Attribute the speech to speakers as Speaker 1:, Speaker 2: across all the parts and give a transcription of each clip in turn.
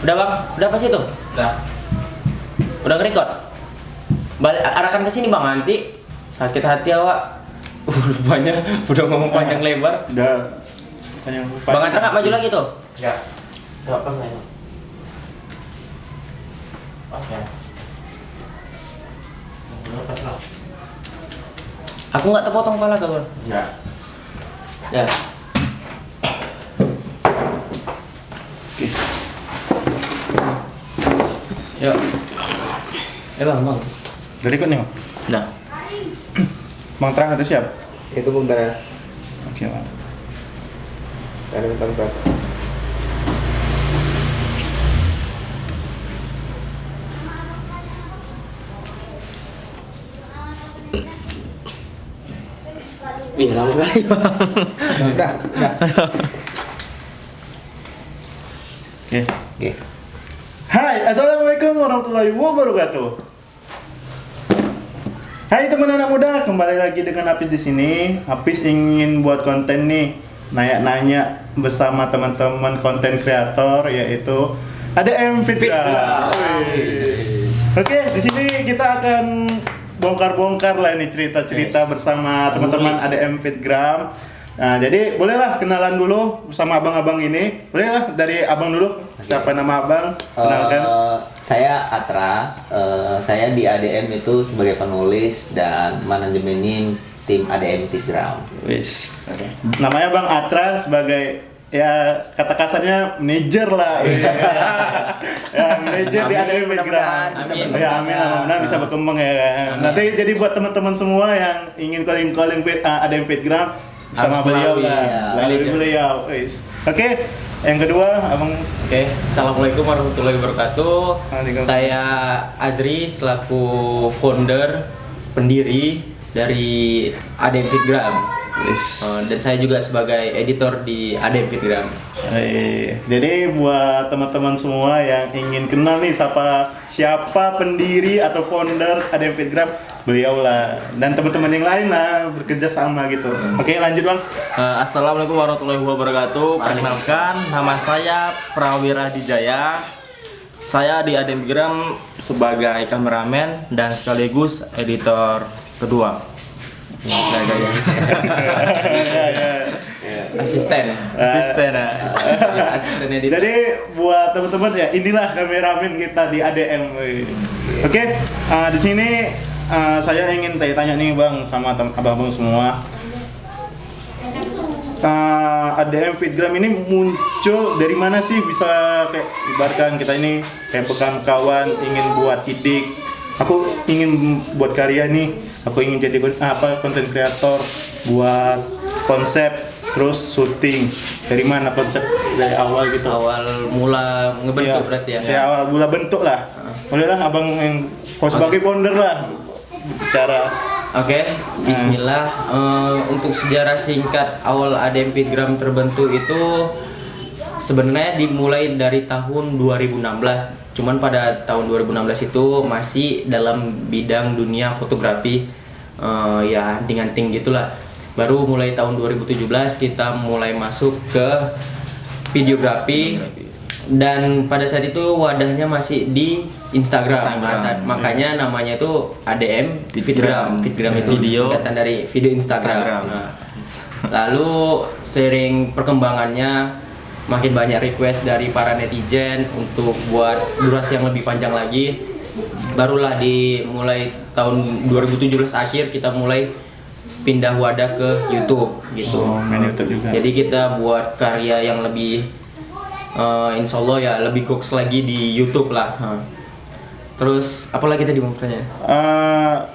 Speaker 1: Udah bang, udah apa sih tuh? Udah nge-record? Arahkan ke sini bang, nanti sakit hati awak. Banyak, udah ngomong panjang lebar.
Speaker 2: Udah.
Speaker 1: Bang Atra nggak maju lagi tuh?
Speaker 3: Enggak. Enggak pas ya. Pas ya. Pas lah.
Speaker 1: Aku nggak terpotong kepala kau.
Speaker 3: Enggak.
Speaker 1: Ya.
Speaker 2: Oke.
Speaker 1: Yuk. Bang.
Speaker 2: Udah ikut nih, Bang?
Speaker 1: Nah.
Speaker 2: Bang Terang itu siap?
Speaker 4: Itu bentar ya.
Speaker 2: Oke, Bang.
Speaker 4: Bentar.
Speaker 1: Iya lama kali bang.
Speaker 4: Udah.
Speaker 2: Oke. Hai, assalamualaikum warahmatullahi wabarakatuh. Hai teman anak muda, kembali lagi dengan Apis di sini. Apis ingin buat konten nih, nanya bersama teman-teman konten kreator, yaitu ADM Fitra. Oke, di sini kita akan bongkar-bongkar lah ini cerita-cerita bersama teman-teman ADM Fitgram. Nah, jadi bolehlah kenalan dulu bersama abang-abang ini. Bolehlah dari abang dulu. Siapa nama abang? Kenalkan.
Speaker 5: Saya Atra. Saya di ADM itu sebagai penulis dan manajemenin tim ADM Fitgram.
Speaker 2: Wis. Namanya Bang Atra sebagai ya kata kasarnya manajer lah. Ya, manajer di ADM Fitgram.
Speaker 1: Amin.
Speaker 2: Ya, amin. Mudah-mudahan bisa berkembang ya. Nanti jadi buat teman-teman semua yang ingin calling ADM Fitgram sama beliau lah. Melalui beliau. Wis. Oke. Yang kedua, abang.
Speaker 1: Oke, assalamualaikum warahmatullahi wabarakatuh.
Speaker 2: Waalaikumsalam.
Speaker 1: Saya Azri selaku founder pendiri dari ADM Fitgram. Dan saya juga sebagai editor di ADM Fitgram.
Speaker 2: Jadi buat teman-teman semua yang ingin kenal nih siapa pendiri atau founder ADM Fitgram, beliau lah, dan teman-teman yang lain lah bekerja sama gitu. Oke, lanjut Bang.
Speaker 3: Assalamualaikum warahmatullahi wabarakatuh. Perkenalkan, nama saya Prawira Dijaya. Saya di ADM Fitgram sebagai kameramen dan sekaligus editor kedua.
Speaker 1: Asisten editor.
Speaker 2: Jadi buat teman-teman ya, inilah kameramen kita di ADM. Oke, di sini saya ingin tanya nih Bang sama abang-abang semua. ADM Fitgram ini muncul dari mana sih? Bisa kayak ibaratkan kita ini kayak pegang kawan ingin buat ide, aku ingin buat karya nih, aku ingin jadi konten kreator, buat konsep terus syuting. Dari mana konsep dari awal gitu?
Speaker 1: Awal mula ngebentuk berarti ya?
Speaker 2: Ya awal mula bentuk lah. Boleh lah abang yang sebagai founder lah bicara.
Speaker 1: Oke, bismillah. Untuk sejarah singkat awal ADM Fitgram terbentuk itu sebenarnya dimulai dari tahun 2016. Cuman pada tahun 2016 itu masih dalam bidang dunia fotografi, ya hunting-hunting gitulah. Baru mulai tahun 2017 kita mulai masuk ke videografi. Dan pada saat itu wadahnya masih di Instagram. Makanya namanya itu ADM Fitgram. Fitgram itu
Speaker 3: video,
Speaker 1: singkatan dari video Instagram. Nah, lalu sering perkembangannya makin banyak request dari para netizen untuk buat durasi yang lebih panjang lagi. Barulah dimulai tahun 2017 akhir kita mulai pindah wadah ke YouTube gitu.
Speaker 2: Main YouTube juga.
Speaker 1: Jadi kita buat karya yang lebih insya Allah ya lebih goks lagi di YouTube lah. Terus apa lagi tadi mau tanya?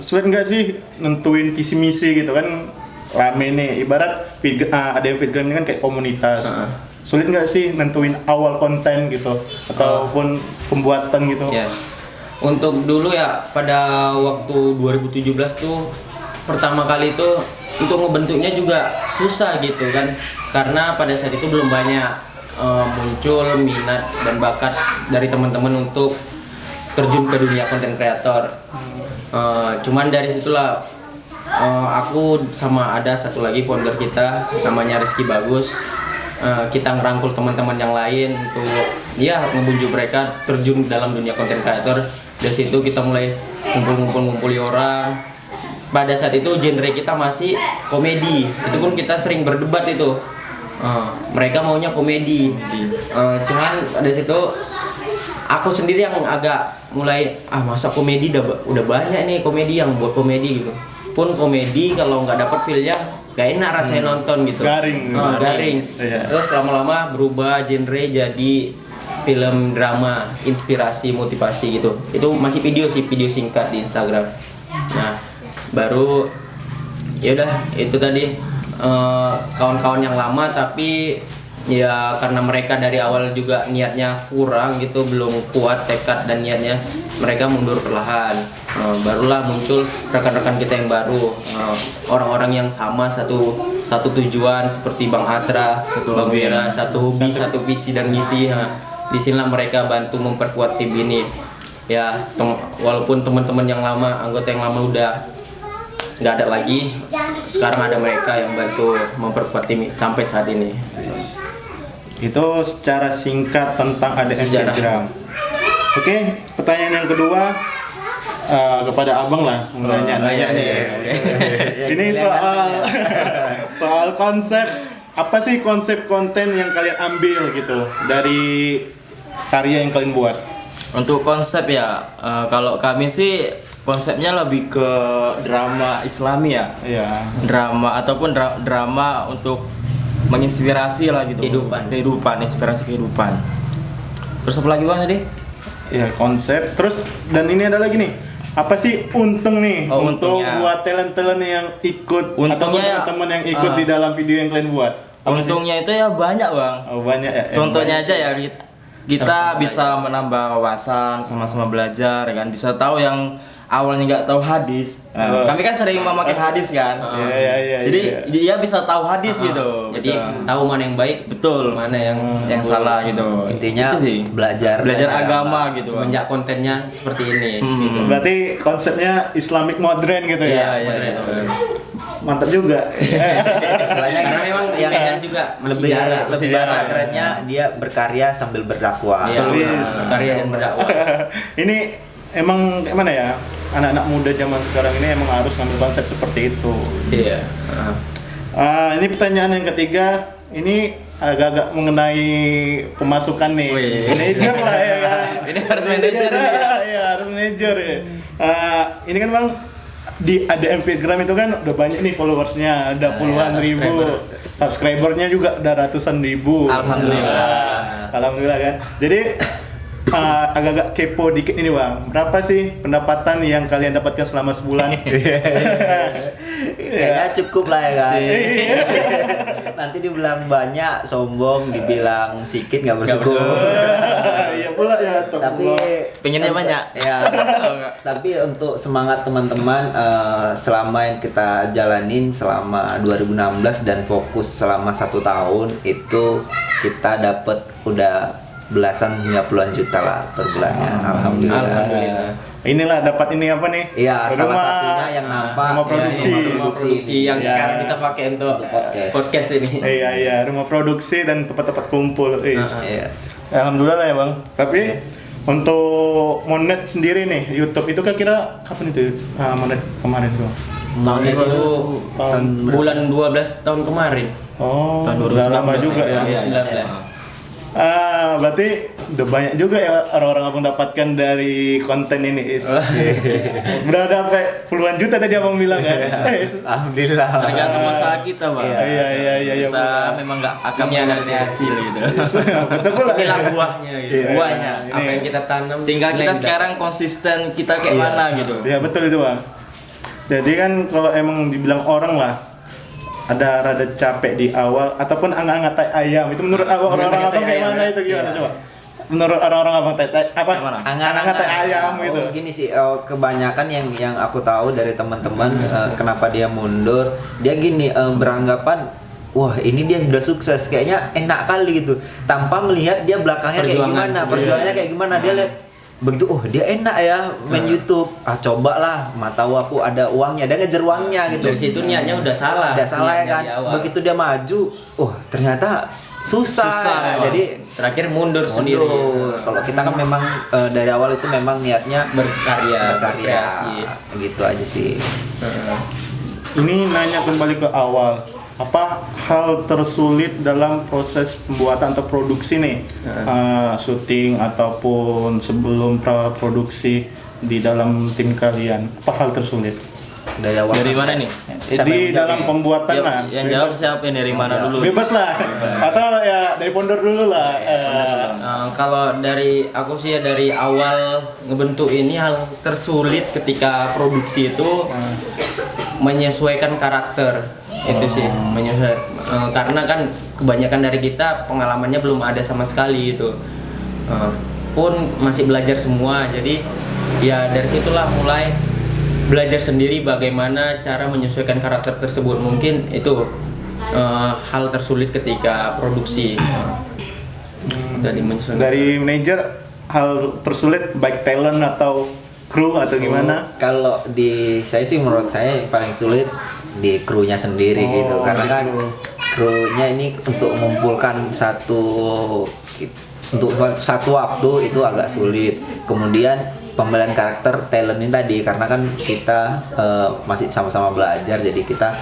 Speaker 2: Sulit nggak sih nentuin visi misi gitu kan, rame nih ibarat ADM Fitgram ini kan kayak komunitas. Sulit nggak sih nentuin awal konten gitu ataupun pembuatan gitu?
Speaker 1: Ya. Untuk dulu ya pada waktu 2017 tuh pertama kali itu untuk ngebentuknya juga susah gitu kan, karena pada saat itu belum banyak muncul minat dan bakat dari teman-teman untuk terjun ke dunia konten kreator. Cuman dari situlah aku sama ada satu lagi founder kita namanya Rizky Bagus, kita ngerangkul teman-teman yang lain untuk ya ngebujuk mereka terjun dalam dunia konten kreator. Dari situ kita mulai ngumpuli orang. Pada saat itu genre kita masih komedi, itu pun kita sering berdebat itu. Mereka maunya komedi. Cuman pada situ aku sendiri yang agak mulai masa komedi udah banyak nih komedi yang buat komedi gitu. Pun komedi kalau nggak dapat feel-nya gak enak rasanya nonton gitu. Garing.
Speaker 2: Iya.
Speaker 1: Terus lama-lama berubah genre jadi film drama, inspirasi, motivasi gitu. Itu masih video singkat di Instagram. Nah, baru ya udah itu tadi kawan-kawan yang lama, tapi ya karena mereka dari awal juga niatnya kurang gitu, belum kuat tekad dan niatnya, mereka mundur perlahan. Barulah muncul rekan-rekan kita yang baru, orang-orang yang sama satu tujuan seperti Bang Atra, Bang Wira, satu hobi, satu visi dan misi. Disinilah mereka bantu memperkuat tim ini. Ya, walaupun teman-teman yang lama, anggota yang lama udah nggak ada lagi, sekarang ada mereka yang bantu memperkuat tim sampai saat ini.
Speaker 2: Itu secara singkat tentang ADM
Speaker 1: Sejarah.
Speaker 2: Fitgram. Oke, pertanyaan yang kedua kepada abang lah, nanya nih. Ini soal konsep, apa sih konsep konten yang kalian ambil gitu dari karya yang kalian buat?
Speaker 3: Untuk konsep ya, kalau kami sih konsepnya lebih ke drama Islami ya.
Speaker 2: Iya.
Speaker 3: Drama ataupun drama untuk menginspirasi lah gitu. Kehidupan, inspirasi kehidupan. Terus apa lagi Bang tadi?
Speaker 2: Ya konsep. Terus dan ini ada lagi nih. Apa sih untung nih untuk
Speaker 3: untungnya.
Speaker 2: buat talent-talent yang ikut atau
Speaker 3: Untungnya
Speaker 2: teman-teman yang ikut di dalam video yang kalian buat? Apa sih?
Speaker 3: Untungnya itu ya banyak Bang.
Speaker 2: Oh, banyak ya.
Speaker 3: Contohnya aja ya, kita bisa menambah wawasan, sama-sama belajar ya kan, bisa tahu yang awalnya nggak tahu hadis. Kami kan sering memakai hadis kan.
Speaker 2: Iya.
Speaker 3: Jadi dia bisa tahu hadis gitu.
Speaker 1: Jadi tahu mana yang baik,
Speaker 3: Betul.
Speaker 1: mana yang
Speaker 3: Salah gitu.
Speaker 5: Intinya
Speaker 3: Itu sih.
Speaker 5: belajar
Speaker 3: agama gitu. Bang.
Speaker 1: semenjak kontennya seperti ini. Gitu.
Speaker 2: Berarti konsepnya Islamic modern gitu ya.
Speaker 3: Iya.
Speaker 2: Mantap juga.
Speaker 5: istilahnya
Speaker 1: Karena memang
Speaker 5: yang
Speaker 1: Medan juga masih
Speaker 5: lebih
Speaker 1: jarang.
Speaker 5: lebih
Speaker 2: jarang.
Speaker 5: bahasa kerennya dia berkarya sambil berdakwah.
Speaker 1: Iya,
Speaker 2: Tulis.
Speaker 1: berkarya dan berdakwah.
Speaker 2: Ini emang gimana ya? Anak-anak muda zaman sekarang ini emang harus ngambil konsep seperti itu.
Speaker 1: Iya.
Speaker 2: Ini pertanyaan yang ketiga. Ini agak-agak mengenai pemasukan nih.
Speaker 3: Wih.
Speaker 2: Manajer lah ya kan.
Speaker 3: Ini harus manajer ini.
Speaker 2: Iya, harus manajer ya. Ini kan Bang, di ADM Fitgram itu kan udah banyak nih followersnya, ada puluhan ribu. Subscribernya juga udah ratusan ribu. Alhamdulillah kan. Jadi agak-agak kepo dikit ini Bang. Berapa sih pendapatan yang kalian dapatkan selama sebulan?
Speaker 5: Kayaknya cukup lah ya kan. Nanti dibilang banyak, sombong, dibilang sedikit nggak bersyukur.
Speaker 2: Iya pula ya.
Speaker 5: Tapi
Speaker 3: Pengennya banyak.
Speaker 5: Ya. Tapi untuk semangat teman-teman selama yang kita jalanin selama 2016 dan fokus selama 1 tahun itu kita dapat udah belasan hingga puluhan juta lah per bulannya. Alhamdulillah.
Speaker 2: Inilah dapat ini apa nih?
Speaker 5: Iya, salah satunya yang nampak
Speaker 2: rumah produksi.
Speaker 1: Rumah produksi yang
Speaker 2: Ya.
Speaker 1: sekarang kita pakai untuk podcast ini.
Speaker 2: Iya, rumah produksi dan tempat-tempat kumpul.
Speaker 5: Iya.
Speaker 2: Alhamdulillah lah ya Bang. Tapi untuk monet sendiri nih, YouTube itu kira kapan itu monet kemarin Bang?
Speaker 1: Tahun itu
Speaker 2: Tahun
Speaker 1: bulan 12 tahun kemarin.
Speaker 2: Oh,
Speaker 1: Tahun
Speaker 2: udah lama
Speaker 1: 2019
Speaker 2: juga ya.
Speaker 1: 2019.
Speaker 2: Berarti udah banyak juga ya orang-orang abang dapatkan dari konten ini Is. Udah ada sampai puluhan juta tadi abang bilang kan.
Speaker 5: Alhamdulillah.
Speaker 3: Tergantung usaha kita Bang.
Speaker 2: Iya.
Speaker 3: Usaha memang nggak akan mengerti hasil gitu.
Speaker 2: Betul pula.
Speaker 1: Inilah buahnya gitu.
Speaker 3: Buahnya.
Speaker 1: Apa yang kita tanam.
Speaker 3: Tinggal kita
Speaker 1: nilai
Speaker 3: sekarang konsisten kita kayak mana gitu.
Speaker 2: Iya betul itu Bang. Jadi kan kalau emang dibilang orang lah ada rada capek di awal ataupun angan-angan tai ayam itu menurut orang-orang abang kayak mana itu gimana coba? Menurut orang-orang abang tai apa? Angan-angan tai ayam gitu.
Speaker 5: Gini sih, kebanyakan yang aku tahu dari teman-teman kenapa dia mundur, dia gini beranggapan wah ini dia sudah sukses kayaknya enak kali gitu tanpa melihat dia belakangnya kayak gimana, perjuangannya kayak gimana. Dia lihat begitu, oh dia enak ya main YouTube, cobalah, tahu aku ada uangnya, dia ngejar uangnya gitu.
Speaker 1: Dari situ niatnya udah salah.
Speaker 5: Udah salah ya
Speaker 1: niatnya
Speaker 5: kan.
Speaker 1: di awal.
Speaker 5: Begitu dia maju, ternyata susah.
Speaker 3: Susah,
Speaker 5: Jadi
Speaker 1: terakhir mundur sendiri.
Speaker 5: Kalau kita kan memang dari awal itu memang niatnya
Speaker 1: Berkarya,
Speaker 5: berkarya
Speaker 1: berkreasi.
Speaker 5: gitu aja sih.
Speaker 2: Ini nanya kembali ke awal. Apa hal tersulit dalam proses pembuatan atau produksi nih? Syuting ataupun sebelum produksi di dalam tim kalian. Apa hal tersulit?
Speaker 5: Dari awal.
Speaker 3: Dari mana nih?
Speaker 5: Siapa
Speaker 2: Di
Speaker 5: yang
Speaker 2: dalam
Speaker 5: jawab?
Speaker 2: pembuatan
Speaker 3: Yang,
Speaker 2: lah.
Speaker 3: yang jawab siapa yang dari mana dulu?
Speaker 2: Bebas lah. Atau ya dari founder dulu lah.
Speaker 1: Kalau dari aku sih ya dari awal ngebentuk ini hal tersulit ketika produksi itu menyesuaikan karakter. Itu sih menyesuaikan karena kan kebanyakan dari kita pengalamannya belum ada sama sekali itu. Pun masih belajar semua. Jadi ya dari situlah mulai belajar sendiri bagaimana cara menyesuaikan karakter tersebut. Mungkin itu hal tersulit ketika produksi. Tadi menyesuaikan.
Speaker 2: Dari manajer hal tersulit baik talent atau kru atau gimana?
Speaker 5: Kalau di saya sih menurut saya yang paling sulit di krunya sendiri gitu, karena kan krunya ini untuk mengumpulkan untuk satu waktu itu agak sulit. Kemudian pemilihan karakter talent ini tadi, karena kan kita masih sama-sama belajar, jadi kita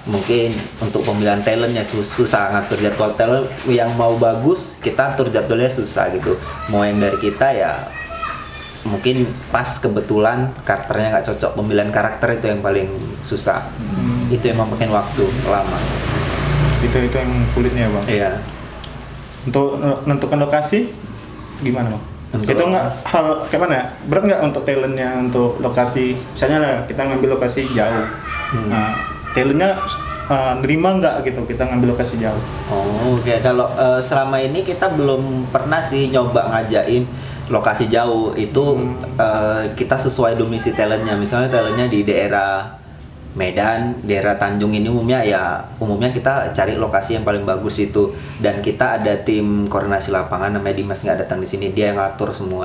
Speaker 5: mungkin untuk pemilihan talentnya susah ngatur jadwal talent yang mau bagus, kita atur jadwalnya susah gitu. Mau yang dari kita ya mungkin pas kebetulan karakternya nggak cocok, pemilihan karakter itu yang paling susah. Itu emang makin waktu lama.
Speaker 2: Itu yang sulitnya bang.
Speaker 5: Iya.
Speaker 2: Untuk menentukan lokasi gimana bang? Itu nggak hal kayak mana ya? Berat nggak untuk talentnya untuk lokasi? Misalnya lah, kita ngambil lokasi jauh. Nah, talentnya nerima nggak gitu kita ngambil lokasi jauh?
Speaker 5: Oh, oke. Kalau selama ini kita belum pernah sih nyoba ngajain lokasi jauh itu. Kita sesuai domisi talentnya. Misalnya talentnya di daerah Medan, daerah Tanjung ini umumnya kita cari lokasi yang paling bagus itu, dan kita ada tim koordinasi lapangan namanya Dimas, nggak datang di sini, dia yang ngatur semua.